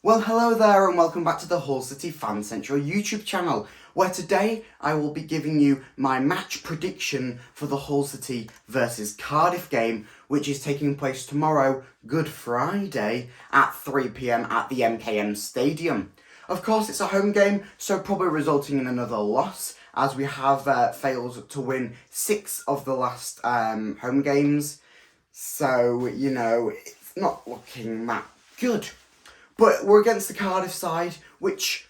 Well, hello there and welcome back to the Hull City Fan Central YouTube channel, where today I will be giving you my match prediction for the Hull City versus Cardiff game, which is taking place tomorrow, Good Friday, at 3 PM at the MKM Stadium. Of course, it's a home game, so probably resulting in another loss, as we have failed to win 6 of the last home games. So, it's not looking that good. But we're against the Cardiff side, which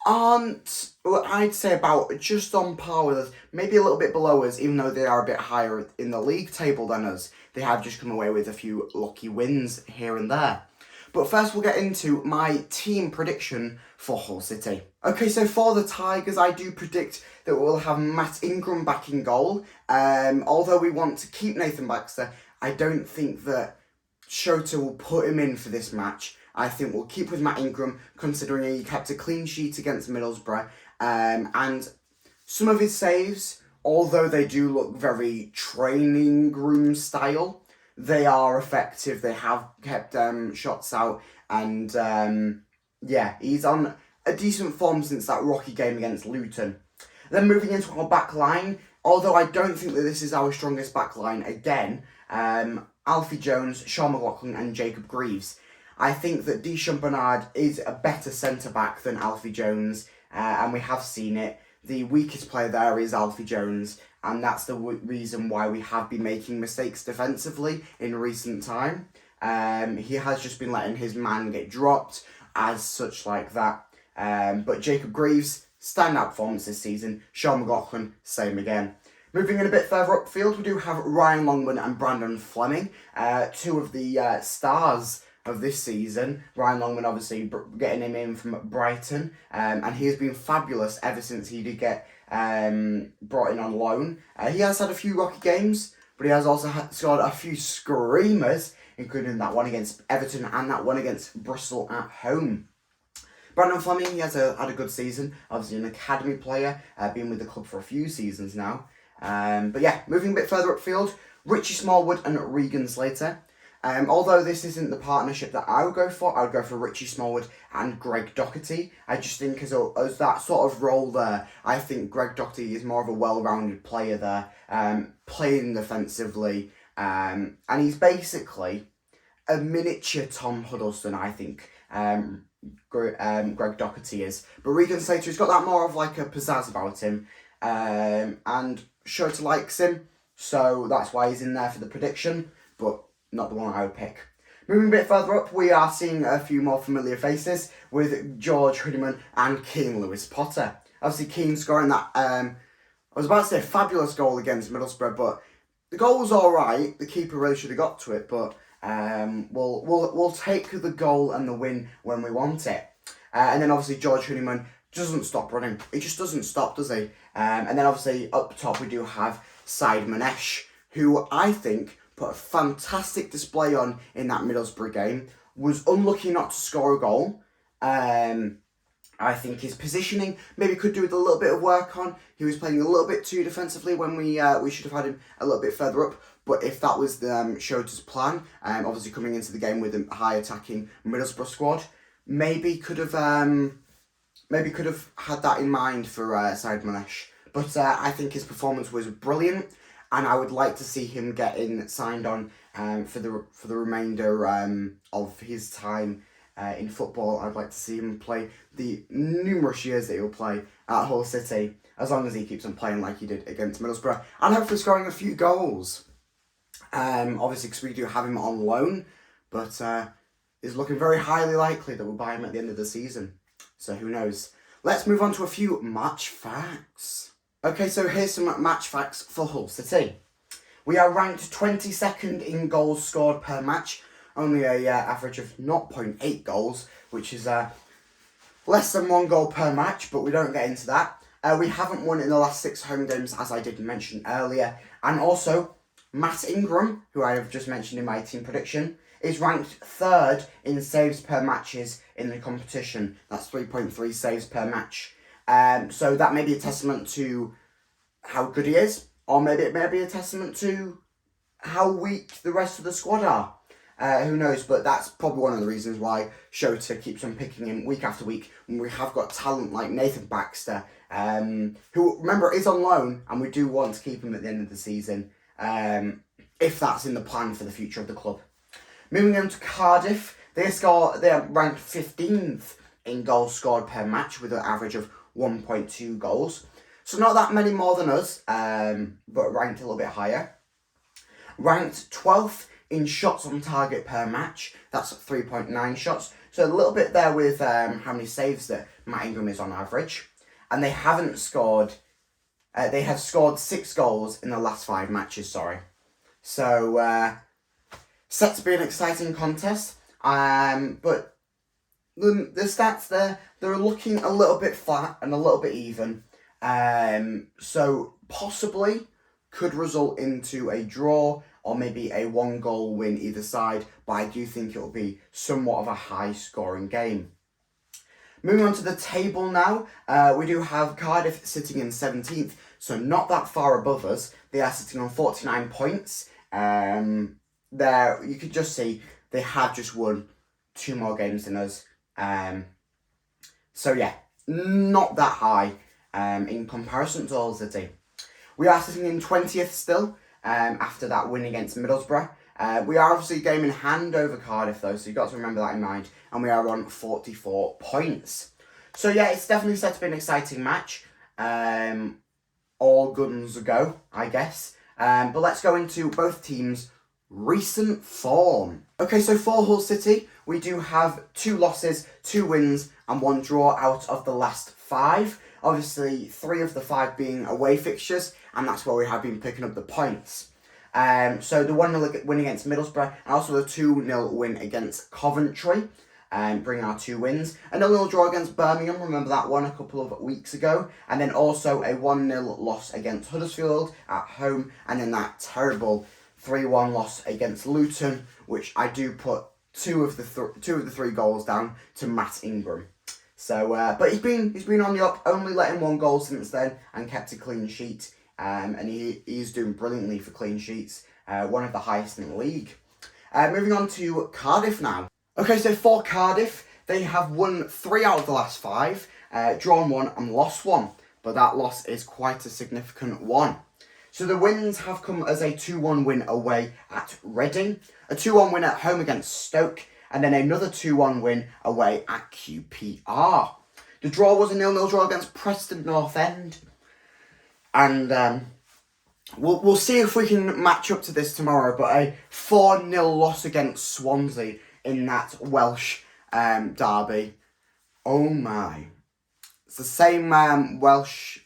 aren't, well, I'd say about just on par with us, maybe a little bit below us, even though they are a bit higher in the league table than us. They have just come away with a few lucky wins here and there. But first we'll get into my team prediction for Hull City. Okay, so for the Tigers, I do predict that we'll have Matt Ingram back in goal. Although we want to keep Nathan Baxter, I don't think that Shota will put him in for this match. I think we'll keep with Matt Ingram, considering he kept a clean sheet against Middlesbrough. And some of his saves, although they do look very training room style, they are effective. They have kept shots out. And he's on a decent form since that rocky game against Luton. Then moving into our back line, although I don't think that this is our strongest back line again, Alfie Jones, Sean McLaughlin and Jacob Greaves. I think that Deschamps Bernard is a better centre-back than Alfie Jones, and we have seen it. The weakest player there is Alfie Jones, and that's the reason why we have been making mistakes defensively in recent time. He has just been letting his man get dropped, as such like that. But Jacob Greaves, standout performance this season. Sean McLaughlin, same again. Moving in a bit further upfield, we do have Ryan Longman and Brandon Fleming, two of the stars of this season. Ryan Longman obviously getting him in from Brighton, and he has been fabulous ever since he did get brought in on loan. He has had a few rocky games, but he has also scored a few screamers, including that one against Everton and that one against Bristol at home. Brandon Fleming, he has had a good season, obviously an academy player, been with the club for a few seasons now. But yeah, moving a bit further upfield, Richie Smallwood and Regan Slater. Although this isn't the partnership that I would go for Richie Smallwood and Greg Doherty. I just think as that sort of role there, I think Greg Doherty is more of a well-rounded player there, playing defensively, and he's basically a miniature Tom Huddleston, I think, Greg Doherty is. But Regan Slater, he's got that more of like a pizzazz about him, and Shota likes him, so that's why he's in there for the prediction, but not the one I would pick. Moving a bit further up, we are seeing a few more familiar faces with George Honeyman and Keane Lewis Potter. Obviously, Keane scoring that, I was about to say fabulous goal against Middlesbrough, but the goal was alright. The keeper really should have got to it, but we'll take the goal and the win when we want it. And then obviously George Honeyman doesn't stop running. He just doesn't stop, does he? And then obviously up top we do have Said Manesh, who I think put a fantastic display on in that Middlesbrough game. Was unlucky not to score a goal. I think his positioning maybe could do with a little bit of work on. He was playing a little bit too defensively when we should have had him a little bit further up. But if that was the Shota's plan, obviously coming into the game with a high attacking Middlesbrough squad, maybe could have had that in mind for Said Manesh. But I think his performance was brilliant, and I would like to see him getting signed on for the remainder of his time in football. I'd like to see him play the numerous years that he'll play at Hull City, as long as he keeps on playing like he did against Middlesbrough, and hopefully scoring a few goals. Obviously, because we do have him on loan, but it's looking very highly likely that we'll buy him at the end of the season. So who knows? Let's move on to a few match facts. Okay, so here's some match facts for Hull City. We are ranked 22nd in goals scored per match, only a average of 0.8 goals, which is less than 1 goal per match, but we don't get into that. We haven't won in the last 6 home games, as I did mention earlier. And also, Matt Ingram, who I have just mentioned in my team prediction, is ranked 3rd in saves per matches in the competition. That's 3.3 saves per match. So that may be a testament to how good he is, or maybe it may be a testament to how weak the rest of the squad are. Who knows? But that's probably one of the reasons why Shota keeps on picking him week after week. When we have got talent like Nathan Baxter, who, remember, is on loan, and we do want to keep him at the end of the season, if that's in the plan for the future of the club. Moving on to Cardiff, they're ranked 15th in goals scored per match with an average of 1.2 goals. So not that many more than us, but ranked a little bit higher. Ranked 12th in shots on target per match. That's 3.9 shots. So a little bit there with how many saves that Matt Ingram is on average. And they haven't scored... they have scored 6 goals in the last 5 matches, sorry. So, set to be an exciting contest. But the stats there, they're looking a little bit flat and a little bit even. So, possibly could result into a draw or maybe a 1-goal win either side, but I do think it'll be somewhat of a high-scoring game. Moving on to the table now, we do have Cardiff sitting in 17th, so not that far above us. They are sitting on 49 points. There, you could just see they have just won 2 more games than us. So yeah, not that high in comparison to Hull City. We are sitting in 20th still, after that win against Middlesbrough. We are obviously a game in hand over Cardiff though, so you've got to remember that in mind. And we are on 44 points. So yeah, it's definitely set to be an exciting match. All guns a go, I guess. But let's go into both teams' recent form. Okay, so for Hull City, we do have 2 losses, 2 wins, and 1 draw out of the last 5. Obviously, 3 of the 5 being away fixtures, and that's where we have been picking up the points. So the 1-0 win against Middlesbrough, and also the 2-0 win against Coventry, bringing our 2 wins. A 0-0 draw against Birmingham, remember that one a couple of weeks ago. And then also a 1-0 loss against Huddersfield at home, and then that terrible 3-1 loss against Luton, which I do put 2 of the 3 goals down to Matt Ingram. So, but he's been on the up, only letting 1 goal since then, and kept a clean sheet. And he's doing brilliantly for clean sheets, one of the highest in the league. Moving on to Cardiff now. Okay, so for Cardiff, they have won 3 out of the last 5, drawn 1 and lost 1. But that loss is quite a significant one. So the wins have come as a 2-1 win away at Reading, a 2-1 win at home against Stoke, and then another 2-1 win away at QPR. The draw was a 0-0 draw against Preston North End. And we'll see if we can match up to this tomorrow, but a 4-0 loss against Swansea in that Welsh derby. Oh my. It's the same Welsh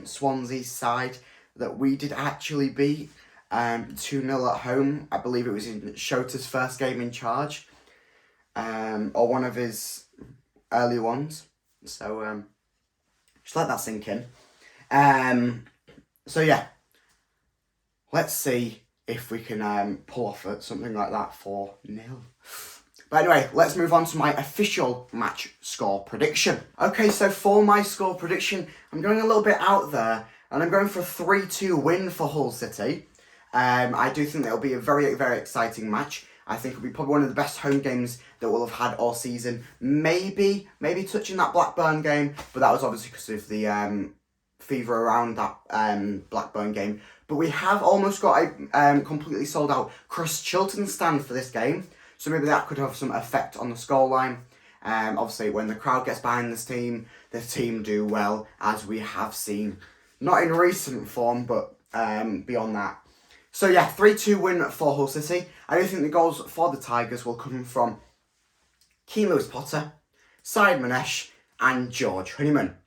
Swansea side that we did actually beat 2-0 at home. I believe it was in Shota's first game in charge, or one of his early ones. So just let that sink in. So yeah, let's see if we can pull off something like that 4-0. But anyway, let's move on to my official match score prediction. Okay, so for my score prediction, I'm going a little bit out there, and I'm going for a 3-2 win for Hull City. I do think it'll be a very, very exciting match. I think it'll be probably one of the best home games that we'll have had all season. Maybe touching that Blackburn game, but that was obviously because of the fever around that Blackburn game. But we have almost got a completely sold out Chris Chilton stand for this game, so maybe that could have some effect on the scoreline. Obviously, when the crowd gets behind this team, the team do well, as we have seen, not in recent form, but beyond that. So yeah, 3-2 win for Hull City. I do think the goals for the Tigers will come from Keane Lewis-Potter, Said Manesh, and George Honeyman.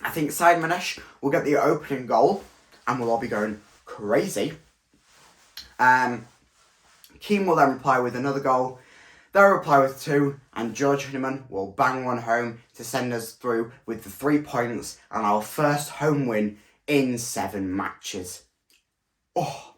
I think Said Manesh will get the opening goal, and we'll all be going crazy. Keane will then reply with another goal. They'll reply with 2, and George Honeyman will bang one home to send us through with the 3 points and our first home win in 7 matches. Oh,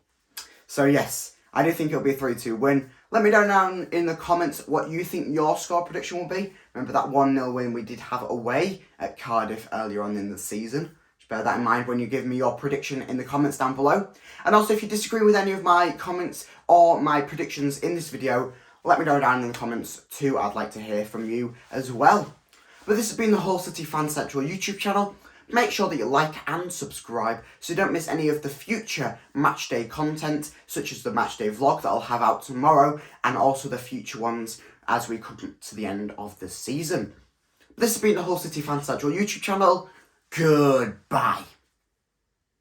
so yes, I do think it'll be a 3-2 win. Let me know down in the comments what you think your score prediction will be. Remember that 1-0 win we did have away at Cardiff earlier on in the season. Just bear that in mind when you give me your prediction in the comments down below. And also, if you disagree with any of my comments or my predictions in this video, Let me know down in the comments too. I'd like to hear from you as well. But this has been the Hull City Fan Central YouTube channel. Make sure that you like and subscribe so you don't miss any of the future matchday content, such as the matchday vlog that I'll have out tomorrow, and also the future ones as we come to the end of the season. This has been the Hull City Fan Central YouTube channel. Goodbye.